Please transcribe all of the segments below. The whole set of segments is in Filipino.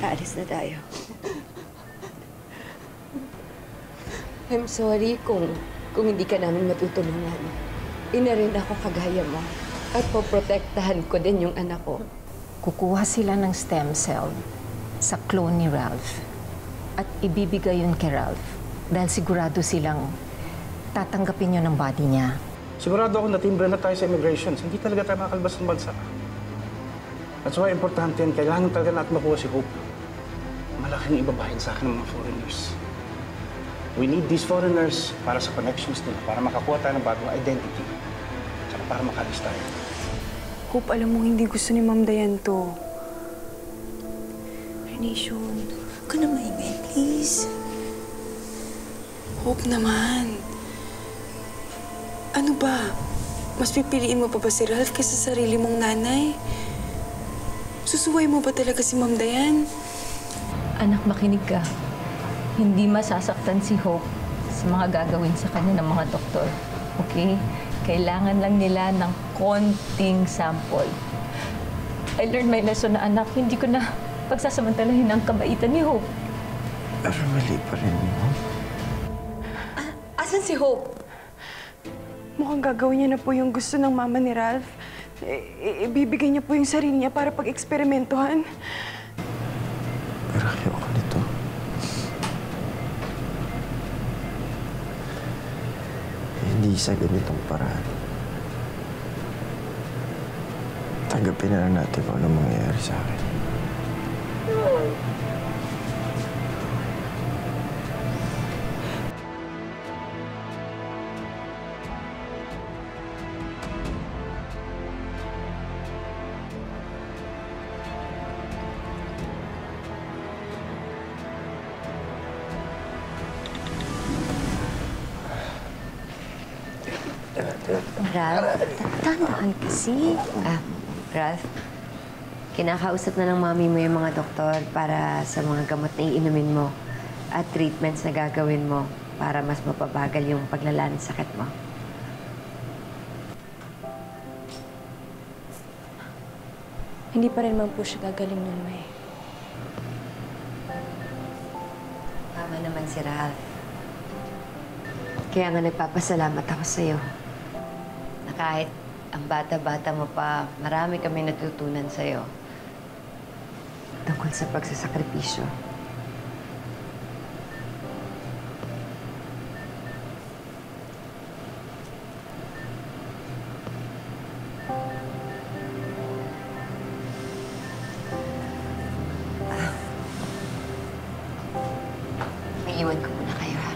Aalis na tayo. I'm sorry kung hindi ka namin matutulungan. Ina rin ako kagaya mo. At poprotektahan ko din yung anak ko. Kukuha sila ng stem cell sa clone ni Ralph. At ibibigay yun kay Ralph. Dahil sigurado silang tatanggapin yun ng body niya. Sigurado ako natimbre na tayo sa immigration. Hindi talaga tayo makakalabas ng bansa. That's why importante yan. Kailangan talaga natin makuha si Hope. Malaking ibabahin sa akin ng mga foreigners. We need these foreigners para sa connections nila, para makakuha tayo ng bagong identity. Tsaka para makalis tayo. Hope, alam mo, hindi gusto ni Ma'am Dayan to. Renation, huwag ka na maingay, please. Hope naman. Ano ba? Mas pipiliin mo pa ba si Ralph kaysa sa sarili mong nanay? Susuway mo ba talaga si Ma'am Dayan? Anak, makinig ka. Hindi masasaktan si Hope sa mga gagawin sa kanya ng mga doktor. Okay? Kailangan lang nila ng konting sample. I learned my lesson na anak. Hindi ko na pagsasamantalahin ang kabaitan ni Hope. Pero mali pa rin mo. Asan si Hope? Mukhang gagawin niya na po yung gusto ng mama ni Ralph. Ibibigay niya po yung sarili niya para pag-eksperimentuhan. Pero ayoko nito. Hindi sa ganitong paraan. Tanggapin na lang natin kung anong mangyayari sa akin. Ralph, tandaan kasi. Ralph, kinakausap na ng mami mo yung mga doktor para sa mga gamot na iinumin mo at treatments na gagawin mo para mas mapabagal yung paglala ng sakit mo. Hindi pa rin man po siya gagaling nun, May. Tama naman si Ralph. Kaya nga nagpapasalamat ako sa'yo. Na kahit ang bata-bata mo pa, marami kami natutunan sa'yo. Tungkol sa pagsasakripisyo. May iwan ko muna kayo, ha?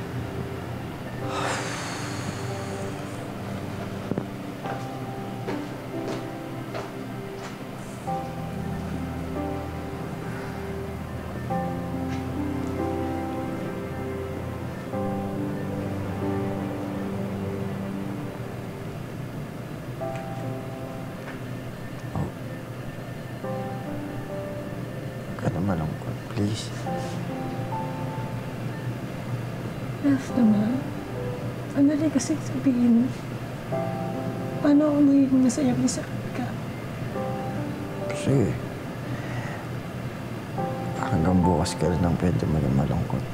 Huwag ka na malungkot, please. Ralph naman, sandali kasi sabihin mo. Paano ako magiging masaya may sakit ka? Kasi hanggang bukas ka rin ang pwede mo na malungkot.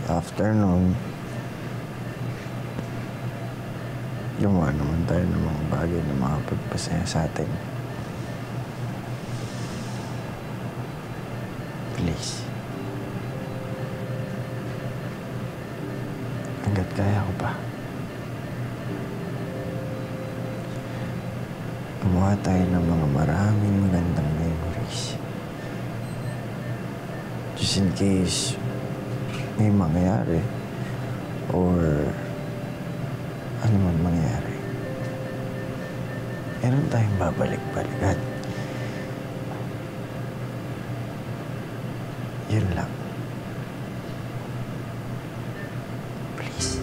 After nun, gumawa naman tayo ng mga bagay na makapagpasaya sa atin. Please. Hanggat kaya ko pa. Gumawa tayo ng mga maraming magandang memories. Just in case may mangyari or ano man mangyari. Meron tayong babalik-balikan. Yun lang. Please.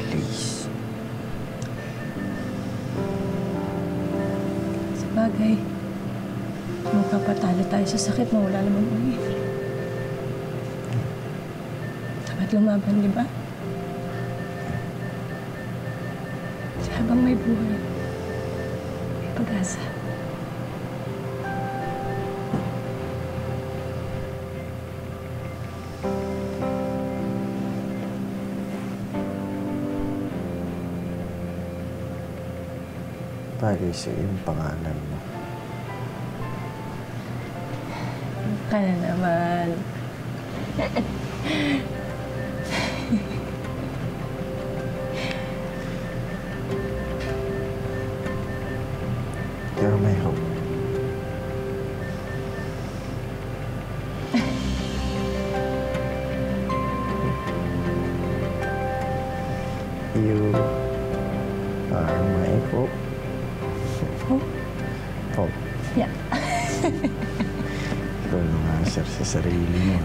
Please. Sa bagay, magpapatalo tayo sa sakit, mawala naman mangyayari. at lumaban, di ba? Habang may buhay, may pag-asa. Bagay sa yung pangalan mo. Ano naman? Pero may hope. You are my hope. Hope? Hope. Yeah. Ikaw lang answer sa sarili mo.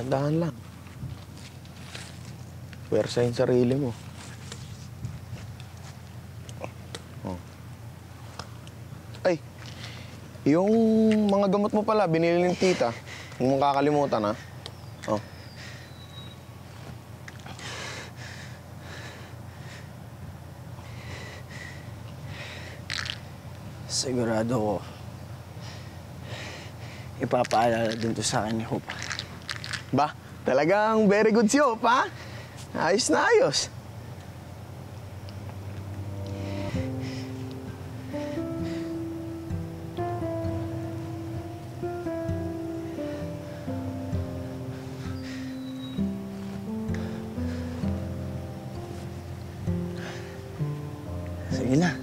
Dahan lang. Pwersa yung sarili mo. Oh. Ay, yung mga gamot mo pala, binili ng tita. Huwag mong kakalimutan, ha? Oh. Sigurado ko, ipapaalala din to sa akin ni Hope. Ba, talagang very good si Hope, ha? Ayos na ayos. Sige na.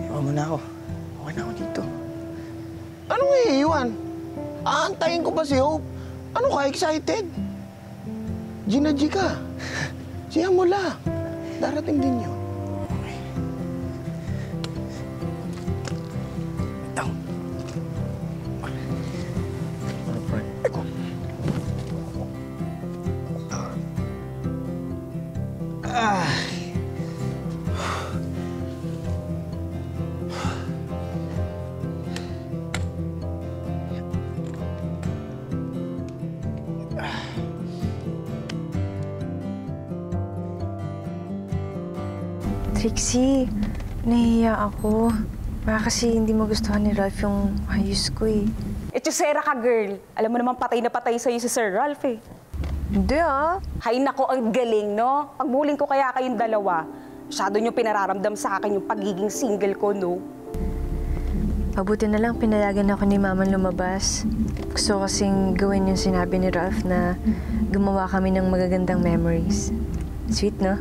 Iwan mo na ako. Okay na ako dito. Anong iiwan? Aantayin ko pa si Hope. Ano ka, excited? Gina G ka. Siya mo lang. Darating din yun. Ito. Ano, friend? Eko. Trixie, nahihiya ako. Baka kasi hindi magustuhan ni Ralph yung ayos ko eh. Etchosera ka, girl. Alam mo naman patay na patay sa'yo si Sir Ralph eh. Hindi ah. Hay nako, ang galing, no? Pagbuling ko kaya kayong dalawa, masyado nyo pinararamdam sa akin yung pagiging single ko, no? Mabuti na lang pinayagan ako ni Mama lumabas. Gusto ko kasing gawin yung sinabi ni Ralph na gumawa kami ng magagandang memories. Sweet, no?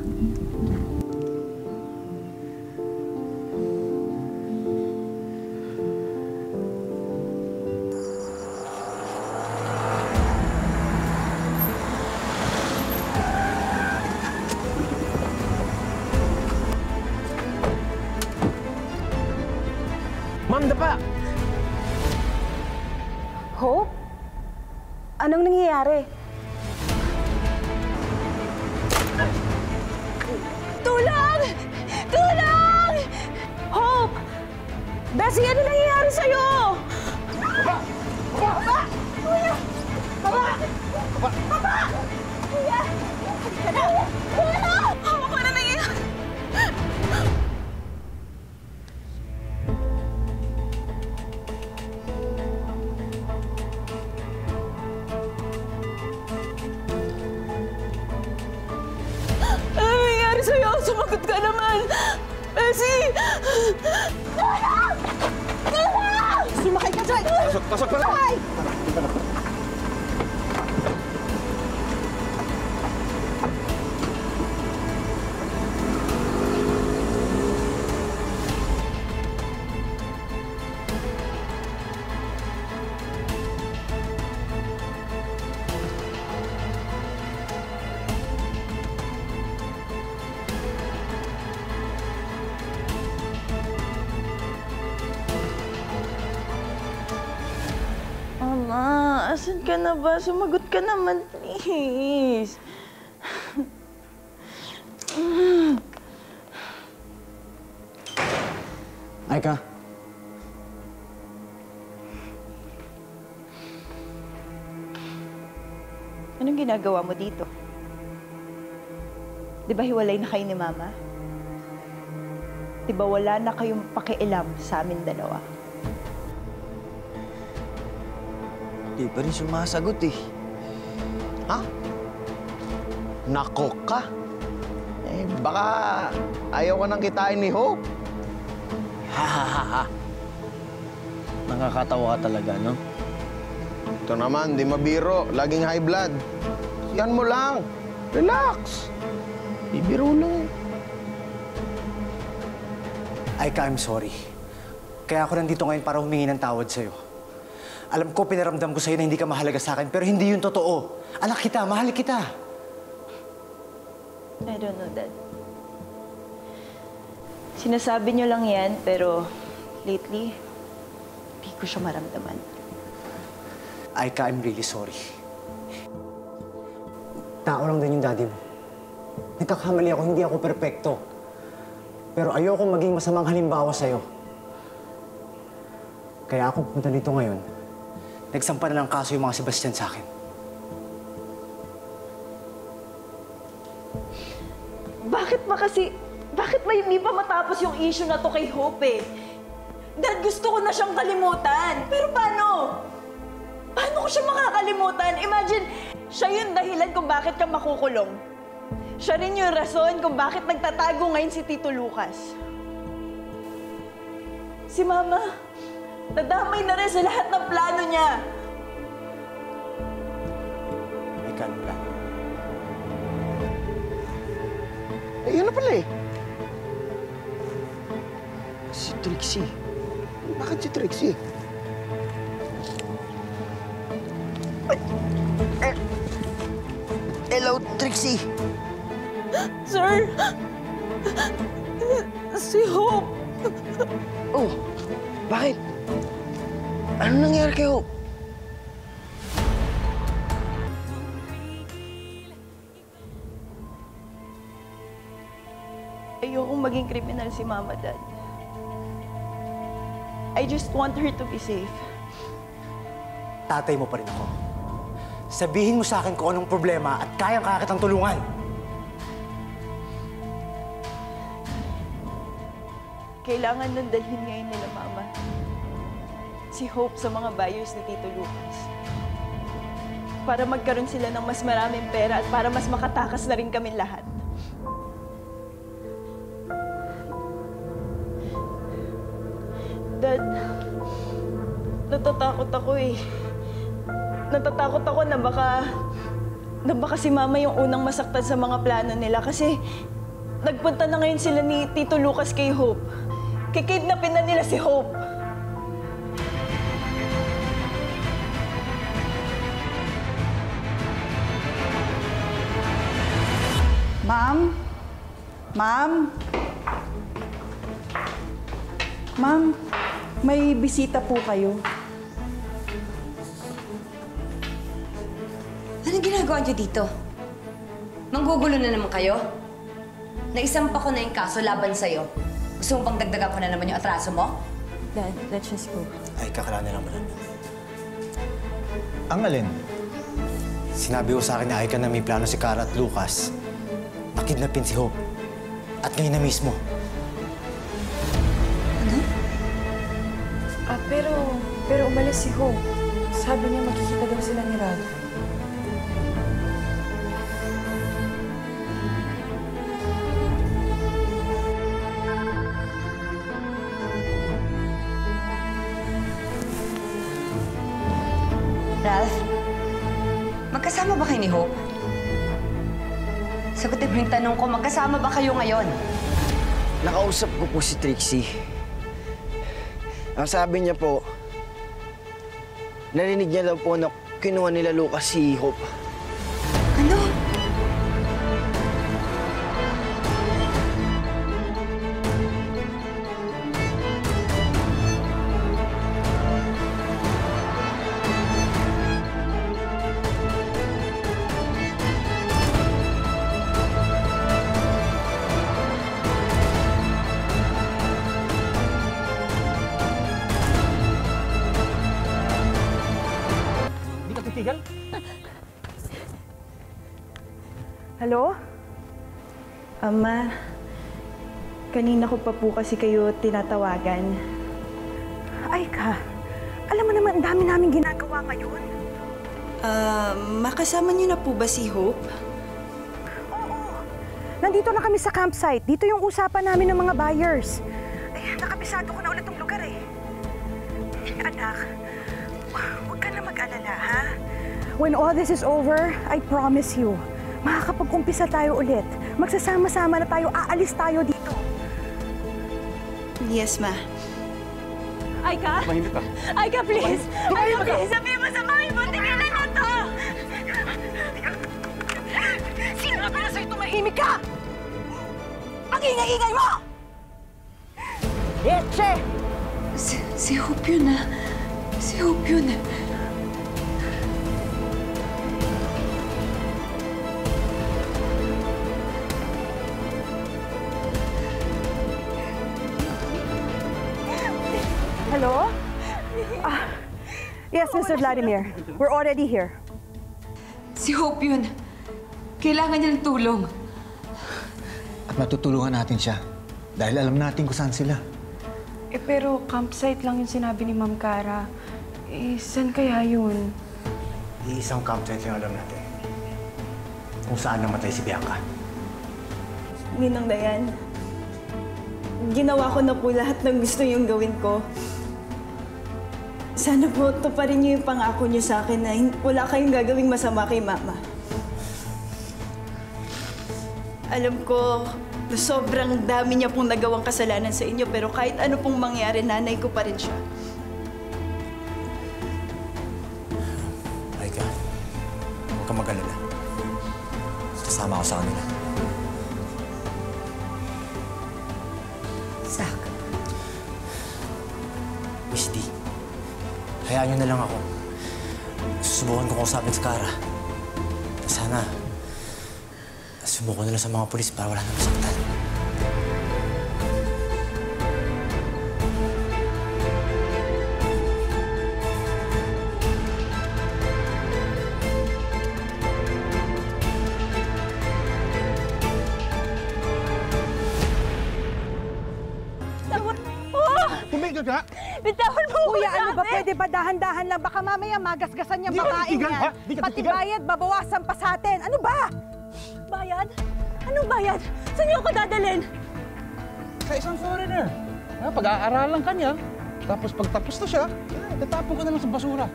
Ma'am, dapa! Hope? Anong nangyayari? Tulong! Tulong! Hope! Bessie, ano nangyayari sa'yo? Baba! Baba! Baba! Kuya! Baba! Baba! Baba! Kuya! Kuya! Hawak ko na nangyayari! Ano nangyayari sa'yo? Sumagot ka naman! Bessie! Tulong! Tulong! Sumakay ka dyan! Pasok pa na! Ay! Mama, asan ka na ba? Sumagot ka naman, please. Aika. Anong ginagawa mo dito? Di ba hiwalay na kayo ni Mama? Di ba wala na kayong pakialam sa amin dalawa? Di pa rin sumasagot eh. Ha? Nako ka? Eh, baka ayaw ka nang kitain ni Hope. Ha ha ha ha. Nakakatawa ka talaga, no? Ito naman, di mabiro. Laging high blood. Yan mo lang. Relax. Bibiro lang. Aika, I'm sorry. Kaya ako nandito ngayon para humingi ng tawad sa'yo. Alam ko, pinaramdam ko sa'yo na hindi ka mahalaga sa akin, pero hindi yun totoo. Anak kita, mahal kita. I don't know, Dad. Sinasabi niyo lang yan, pero lately, hindi ko siya maramdaman. Aika, I'm really sorry. Tao lang din yung daddy mo. Nagkakamali ako, hindi ako perpekto. Pero ayoko maging masamang halimbawa sa'yo. Kaya ako pumunta dito ngayon, nagsampa na ng kaso yung mga Sebastian sa akin. Bakit ba hindi pa matapos yung issue na to kay Hope eh? Dad, gusto ko na siyang kalimutan. Pero paano? Paano ko siya makakalimutan? Imagine, siya yung dahilan kung bakit ka makukulong. Siya rin yung rason kung bakit nagtatago ngayon si Tito Lucas. Si Mama, nadamay na rin sa lahat ng plano niya. Aika, anong plano? Eh, yun na pala eh. Si Trixie. Bakit si Trixie? Hello, Trixie. Sir! Si Hope! Oh, bakit? Ano nangyari kay Hope? Ayokong maging kriminal si Mama, Dad. I just want her to be safe. Tatay mo pa rin ako. Sabihin mo sa akin kung anong problema at kayang-kaya kitang tulungan. Kailangan nang dalhin ngayon nila, Mama. Si Hope sa mga buyers ni Tito Lucas. Para magkaroon sila ng mas maraming pera at para mas makatakas na rin kami lahat. Dad, natatakot ako eh. Natatakot ako na baka si Mama yung unang masaktan sa mga plano nila kasi nagpunta na ngayon sila ni Tito Lucas kay Hope. Kikidnapin na nila si Hope. Ma'am? Ma'am? Ma'am, may bisita po kayo. Anong ginagawa niyo dito? Manggugulo na naman kayo? Naisampa ko na yung kaso laban sa'yo. Gusto mo pang dagdagan ko na naman yung atraso mo? Dad, let's just go. Ay, kakalanin naman lang. Ang alin? Sinabi ko sa akin na Aika na may plano si Cara at Lucas. Nakidnapin si Hope. At ngayon na mismo. Ano? Pero umalis si Hope. Sabi niya makikita daw sila ni Ralph. Ralph, magkasama ba kayo ni Hope? Sagutin mo yung tanong ko, magkasama ba kayo ngayon? Nakausap ko po si Trixie. Ang sabi niya po, narinig niya daw po na kinuha nila Lucas si Hope. Ano? Hello? Ama, kanina ko pa po kasi kayo tinatawagan. Ay ka, alam mo naman, ang dami namin ginagawa ngayon. Makasama niyo na po ba si Hope? Oo. Nandito na kami sa campsite. Dito yung usapan namin ng mga buyers. Ay, nakabisado ko na ulit tong lugar eh. Anak, huwag ka na mag-alala, ha? When all this is over, I promise you, makakapag-umpisa tayo ulit. Magsasama-sama na tayo, aalis tayo dito. Yes, Ma. Aika! Mahimik ka. Aika, please! Aika, please! Sabihin mo sa mami mo, tigilan mo to! Sinabi na sa'yo tumahimik ka! Ang ingay-ingay mo! Etche! Si Hope yun, ah. Si Hope yun. Hello? Yes, Mr. Vladimir. We're already here. Si Hope yun. Kailangan niya ng tulong. At matutulungan natin siya. Dahil alam natin kung saan sila. Eh, pero campsite lang yung sinabi ni Ma'am Cara. Eh, saan kaya yun? Iisang campsite yung alam natin. Kung saan namatay si Bianca. Ninang Dayan, ginawa ko na po lahat ng gusto niyong gawin ko. Sana po tuparin niyo yung pangako niyo sa akin na wala kayong gagawing masama kay Mama. Alam ko na sobrang dami niya pong nagawang kasalanan sa inyo, pero kahit ano pong mangyari, nanay ko pa rin siya. Aika, huwag ka mag-alala. Sasama ako sa kanila. Zach. Miss D, hayaan niyo na lang ako. Susubukan ko kausapin si Cara. Sana, sumuko na lang sa mga pulis para wala na masaktan. Tumigil ka! Bitawan mo Kuya, ano ba? Pwede ba dahan-dahan lang? Baka mamaya magasgasan niyang babaeng yan. Pati bayad, babawasan pa sa atin. Ano ba? Bayad? Anong bayad? Saan niyo ako dadalhin? Sa isang foreigner. Pag-aaralan ka niya, tapos pag tapos na siya, tatapon ka na lang sa basura.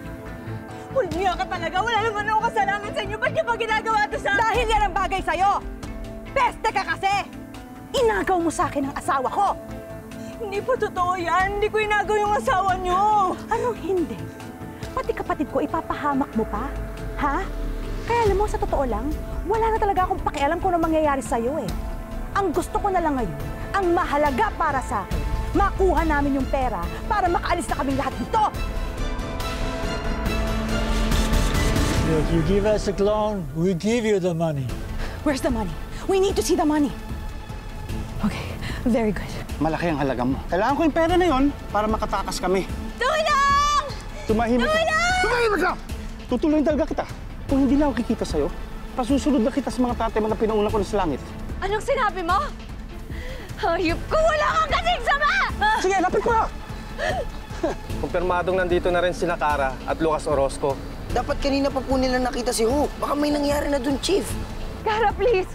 Hulmiya ka talaga. Wala naman ako kasalanan sa inyo. Ba't niyo pa ginagawa ito sa akin? Dahil yan ang bagay sa'yo! Peste ka kasi! Inagaw mo sa akin ang asawa ko! Hindi po totoo yan. Hindi ko inagaw yung asawa niyo. Anong hindi? Pati kapatid ko, ipapahamak mo pa? Ha? Kaya alam mo, sa totoo lang, wala na talaga akong pakialam kung ano mangyayari sa'yo eh. Ang gusto ko na lang ngayon, ang mahalaga para sa akin, makuha namin yung pera para makaalis na kaming lahat dito! If you give us a clone, we give you the money. Where's the money? We need to see the money. Okay, very good. Malaki ang halaga mo. Kailangan ko yung pera na yon para makatakas kami. Tulong! Tumahimik ka. Tulong! Tumahimik ka! Tutuloyin talaga kita. Kung hindi na ako kikita sa'yo, pasusunod na kita sa mga tatay mo na pinauna ko na sa langit. Anong sinabi mo? Hayop ko! Wala kang kasing sama! Sige, lapit mo na! Kumpirmadong nandito na rin sina Cara at Lucas Orozco. Dapat kanina pa po nila nakita si Hope. Baka may nangyari na dun, Chief. Cara, please!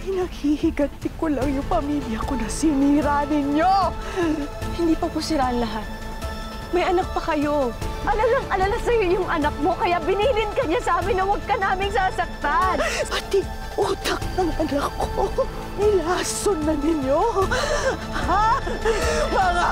Pinaghihiganti ko lang yung pamilya ko na sinira ninyo! Hindi pa po sira ang lahat. May anak pa kayo. Alalang-alala sa'yo yung anak mo, kaya binilin ka niya sa amin na huwag ka naming sasaktan. Pati utak ng anak ko, nilason na ninyo. Ha? Mga